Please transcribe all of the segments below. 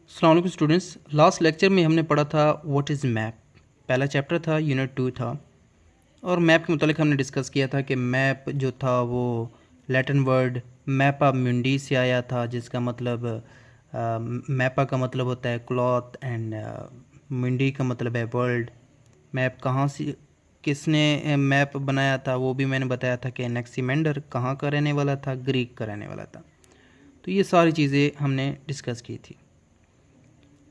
अस्सलाम वालेकुम students. Last lecture में हमने पढ़ा था व्हाट इज़ मैप। पहला चैप्टर था, यूनिट 2 था। और मैप के मुतालिक हमने डिस्कस किया था कि मैप जो था वो लैटिन वर्ड मैपा म्यूंडी से आया था, जिसका मतलब मैपा का मतलब होता है क्लॉथ एंड म्यूंडी का मतलब है वर्ल्ड। मैप कहाँ से, किसने मैप बनाया था वो भी मैंने बताया था कि एनेक्सीमेंडर कहाँ का रहने वाला था, ग्रीक का रहने वाला था। तो ये सारी चीज़ें हमने डिस्कस की थी।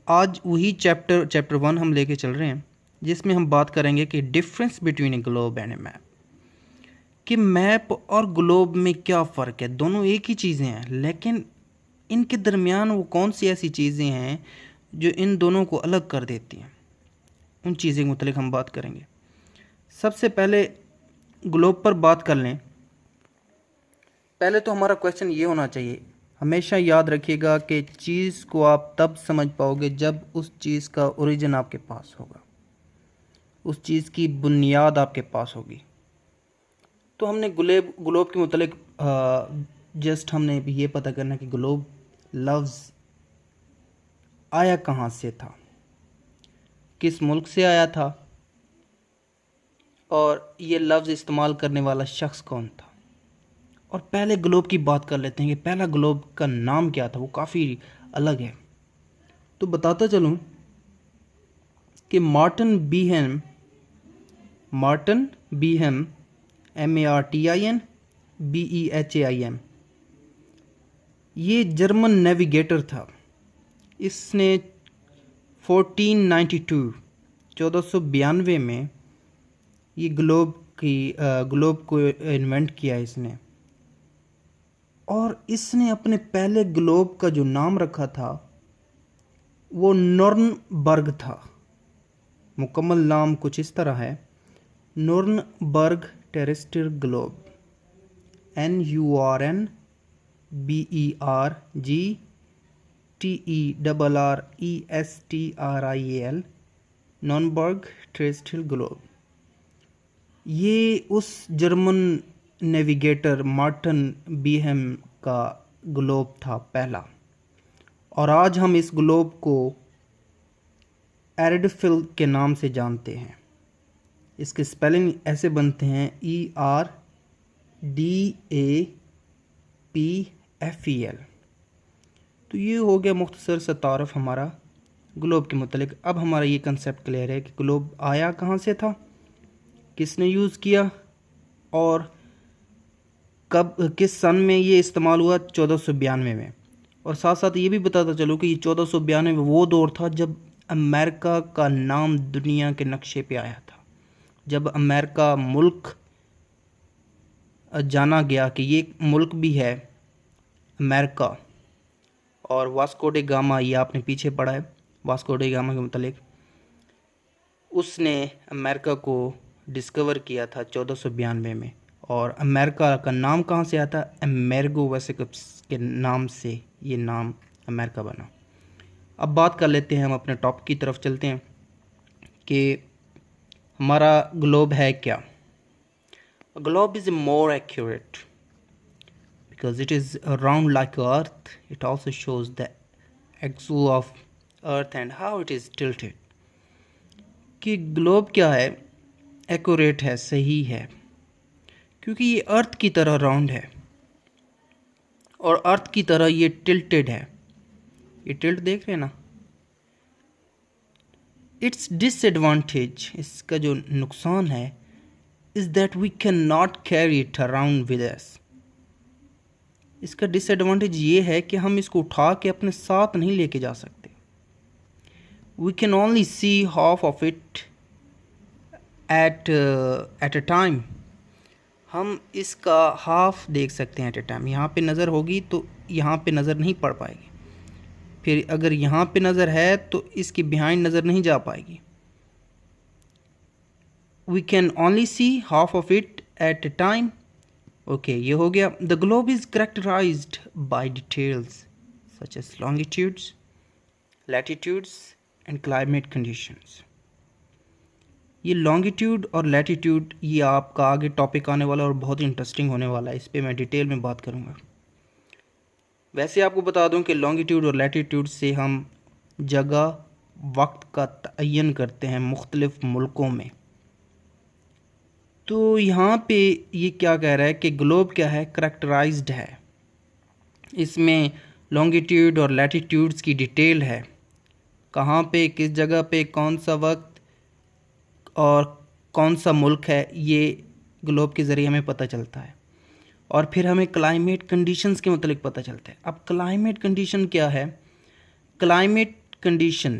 आज वही चैप्टर 1 हम लेके चल रहे हैं, जिसमें हम बात करेंगे कि difference between A globe and A map. कि मैप और ग्लोब में क्या फ़र्क है। दोनों एक ही चीज़ें हैं, लेकिन इनके दरमियान वो कौन सी ऐसी चीज़ें हैं जो इन दोनों को अलग कर देती हैं। उन चीज़ों के मुतालिक हम बात करेंगे। सबसे पहले ग्लोब पर बात कर लें। पहले तो हमारा क्वेश्चन ये होना चाहिए, हमेशा याद रखिएगा कि चीज़ को आप तब समझ पाओगे जब उस चीज़ का ओरिजिन आपके पास होगा, उस चीज़ की बुनियाद आपके पास होगी। तो हमने ग्लोब के मुतालिक जस्ट हमने भी ये पता करना कि ग्लोब लफ्ज़ आया कहाँ से था, किस मुल्क से आया था, और ये लफ्ज़ इस्तेमाल करने वाला शख्स कौन था। और पहले ग्लोब की बात कर लेते हैं कि पहला ग्लोब का नाम क्या था। वो काफ़ी अलग है। तो बताता चलूँ कि मार्टिन बीहेम MARTIN BEHAIM, ये जर्मन नेविगेटर था। इसने 1492 में ये ग्लोब को इन्वेंट किया इसने। और इसने अपने पहले ग्लोब का जो नाम रखा था वो नॉर्नबर्ग था। मुकम्मल नाम कुछ इस तरह है, Nurnberg terrestrial globe, NURNBERGTERRESTRIAL, Nurnberg terrestrial globe. ये उस जर्मन नेविगेटर मार्टिन बीहेम का ग्लोब था पहला। और आज हम इस ग्लोब को एरिडफिल के नाम से जानते हैं। इसके स्पेलिंग ऐसे बनते हैं ERDAPFEL। तो ये हो गया मुख्तसर सा तारफ़ हमारा ग्लोब के मुतालिक। अब हमारा ये कंसेप्ट क्लियर है कि ग्लोब आया कहाँ से था, किसने यूज़ किया, और कब, किस सन में ये इस्तेमाल हुआ, 1492 में। और साथ साथ ये भी बताता चलो कि ये 1492 में वो दौर था जब अमेरिका का नाम दुनिया के नक्शे पे आया था, जब अमेरिका मुल्क जाना गया कि ये मुल्क भी है अमेरिका। और वास्को डे गामा, ये आपने पीछे पढ़ा है वास्को डे गामा के मुतालिक। उसने अमेरिका को डिस्कवर किया था 1492 में। और अमेरिका का नाम कहाँ से आता, अमेरिगो वेसिकप्स के नाम से ये नाम अमेरिका बना। अब बात कर लेते हैं, हम अपने टॉपिक की तरफ चलते हैं कि हमारा ग्लोब है क्या। Globe is more accurate because it is round like earth. It also shows the axle of earth and how it is tilted. कि ग्लोब क्या है, एक्यूरेट है, सही है, क्योंकि ये अर्थ की तरह राउंड है और अर्थ की तरह ये टिल्टेड है। ये टिल्ट देख रहे हैं ना। इट्स डिसएडवांटेज, इसका जो नुकसान है, is that we can not carry it around with us. इसका डिसएडवांटेज ये है कि हम इसको उठा के अपने साथ नहीं लेके जा सकते। We can only see half of it at a time. हम इसका हाफ देख सकते हैं एट अ टाइम। यहाँ पे नज़र होगी तो यहाँ पे नज़र नहीं पड़ पाएगी, फिर अगर यहाँ पे नज़र है तो इसकी बिहाइंड नज़र नहीं जा पाएगी। We can only see half of it at a time. Okay, ये हो गया। The globe is characterised by details such as longitudes, latitudes and climate conditions. ये लॉन्गिट्यूड और लैटिट्यूड ये आपका आगे टॉपिक आने वाला और बहुत ही इंटरेस्टिंग होने वाला है। इस पर मैं डिटेल में बात करूँगा। वैसे आपको बता दूं कि लॉन्गिट्यूड और लैटिट्यूड से हम जगह वक्त का तयन करते हैं मुख्तलिफ़ मुल्कों में। तो यहाँ पे ये क्या कह रहा है कि ग्लोब क्या है, करैक्टराइज्ड है, इसमें लॉन्गिट्यूड और लैटिट्यूड्स की डिटेल है, कहाँ पे किस जगह पे कौन सा वक्त और कौन सा मुल्क है, ये ग्लोब के ज़रिए हमें पता चलता है। और फिर हमें क्लाइमेट कंडीशंस के मतलब पता चलता है। अब क्लाइमेट कंडीशन क्या है? क्लाइमेट कंडीशन,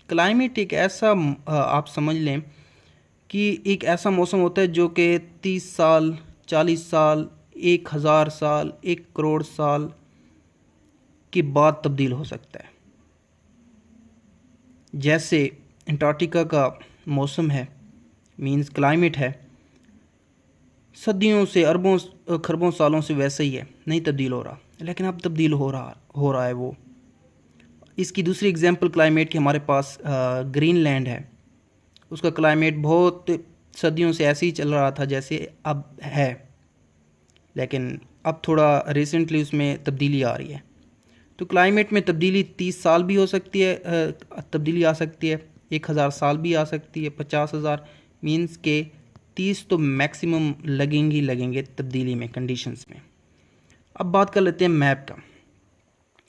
क्लाइमेट एक ऐसा आप समझ लें कि एक ऐसा मौसम होता है जो कि 30 साल, 40 साल, 1000 साल, 1 करोड़ साल के बाद तब्दील हो सकता है। जैसे अंटार्कटिका का मौसम है, मींस क्लाइमेट है, सदियों से अरबों खरबों सालों से वैसे ही है, नहीं तब्दील हो रहा, लेकिन अब तब्दील हो रहा है वो। इसकी दूसरी एग्जांपल क्लाइमेट की हमारे पास ग्रीनलैंड है, उसका क्लाइमेट बहुत सदियों से ऐसे ही चल रहा था जैसे अब है, लेकिन अब थोड़ा रिसेंटली उसमें तब्दीली आ रही है। तो क्लाइमेट में तब्दीली 30 साल भी हो सकती है, तब्दीली आ सकती है, 1000 साल भी आ सकती है, 50,000, मीन्स के 30 तो मैक्सिमम लगेंगे तब्दीली में, कंडीशंस में। अब बात कर लेते हैं मैप का,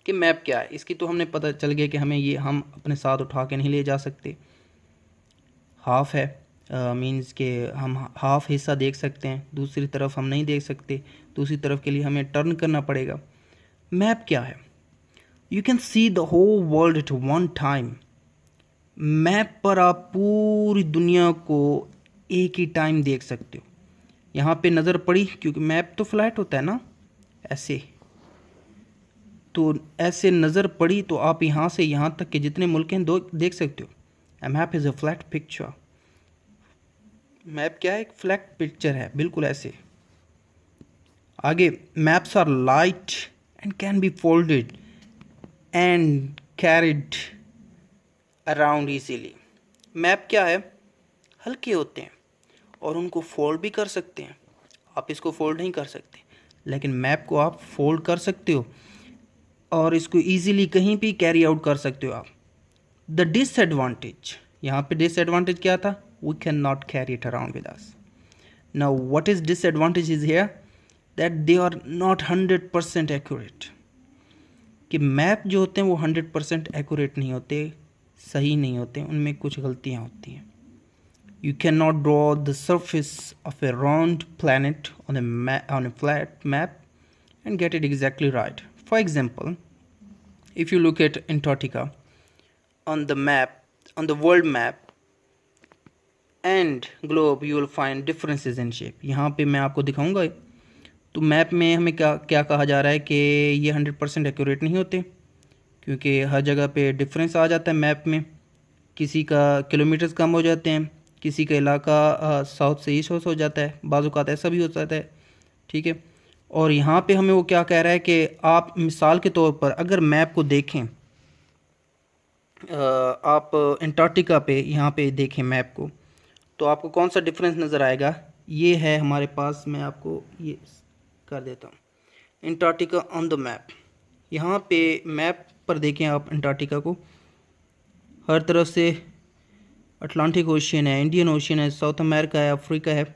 कि मैप क्या है। इसकी तो हमने पता चल गया कि हमें ये हम अपने साथ उठा के नहीं ले जा सकते। हाफ है, मीन्स के हम हाफ हिस्सा देख सकते हैं, दूसरी तरफ हम नहीं देख सकते, दूसरी तरफ के लिए हमें टर्न करना पड़ेगा। मैप क्या है? You can see the whole world at one time. Map पर आप पूरी दुनिया को एक ही टाइम देख सकते हो। यहाँ पे नज़र पड़ी, क्योंकि मैप तो फ्लैट होता है ना, ऐसे, तो ऐसे नज़र पड़ी तो आप यहाँ से यहाँ तक के जितने मुल्क हैं दो देख सकते हो। A map is a flat picture। Map क्या है? एक फ्लैट पिक्चर है, बिल्कुल ऐसे। आगे, maps are light and can be folded and carried around easily. Map क्या है? हल्के होते हैं और उनको फोल्ड भी कर सकते हैं। आप इसको फोल्ड नहीं कर सकते, लेकिन मैप को आप फोल्ड कर सकते हो और इसको इजीली कहीं भी कैरी आउट कर सकते हो आप। द डिसएडवांटेज, यहाँ पे डिसएडवांटेज क्या था? We can not carry it around with us. Now what is disadvantage is here, that they are not 100% accurate. कि मैप जो होते हैं वो 100% एक्यूरेट नहीं होते, सही नहीं होते, उनमें कुछ गलतियाँ होती हैं। You can not draw the surface of A round planet on A flat map and get it exactly right. For example, if you look at Antarctica on the map, on the world map and globe, you will find differences in shape. यहाँ पे मैं आपको दिखाऊंगा। तो map में हमें क्या कहा जा रहा है कि ये 100% एक्यूरेट नहीं होते, क्योंकि हर जगह पे डिफरेंस आ जाता है मैप में। किसी का किलोमीटर्स कम हो जाते हैं, किसी का इलाका साउथ से ईस्ट हो जाता है, बाज़ औक़ात ऐसा भी हो जाता है, ठीक है। और यहाँ पे हमें वो क्या कह रहा है कि आप मिसाल के तौर पर अगर मैप को देखें, आप अंटार्कटिका पे यहाँ पे देखें मैप को, तो आपको कौन सा डिफरेंस नज़र आएगा? ये है हमारे पास, मैं आपको ये कर देता हूँ, अंटार्कटिका ऑन द मैप। यहाँ पे मैप पर देखें आप अंटार्कटिका को, हर तरफ से अटलांटिक ओशियन है, इंडियन ओशियन है, साउथ अमेरिका है, अफ्रीका है,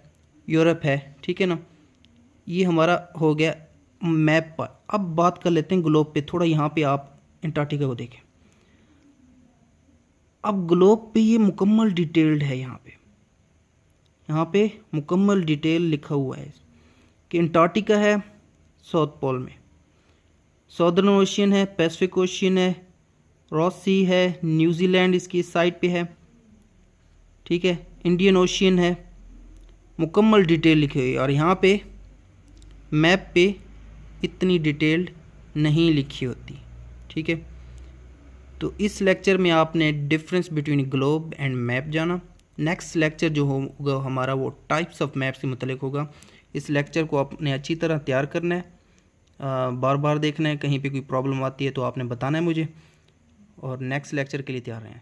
यूरोप है, ठीक है ना। ये हमारा हो गया मैप पर। अब बात कर लेते हैं ग्लोब पे। थोड़ा यहाँ पे आप अंटार्कटिका को देखें। अब ग्लोब पे ये मुकम्मल डिटेल्ड है, यहाँ पे मुकम्मल डिटेल लिखा हुआ है कि अंटार्कटिका है साउथ पोल में, सदर्न ओशियन है, पैसिफिक ओशियन है, रॉस सी है, न्यूजीलैंड इसकी साइड पे है, ठीक है, इंडियन ओशियन है, मुकम्मल डिटेल लिखी हुई है। और यहाँ पे मैप पे इतनी डिटेल्ड नहीं लिखी होती, ठीक है। तो इस लेक्चर में आपने difference between globe and map जाना। नेक्स्ट लेक्चर जो होगा हमारा वो टाइप्स ऑफ मैप से मुतल्लिक होगा। इस लेक्चर को आपने अच्छी तरह तैयार करना है, बार बार देखना है, कहीं पे कोई प्रॉब्लम आती है तो आपने बताना है मुझे, और नेक्स्ट लेक्चर के लिए तैयार रहें।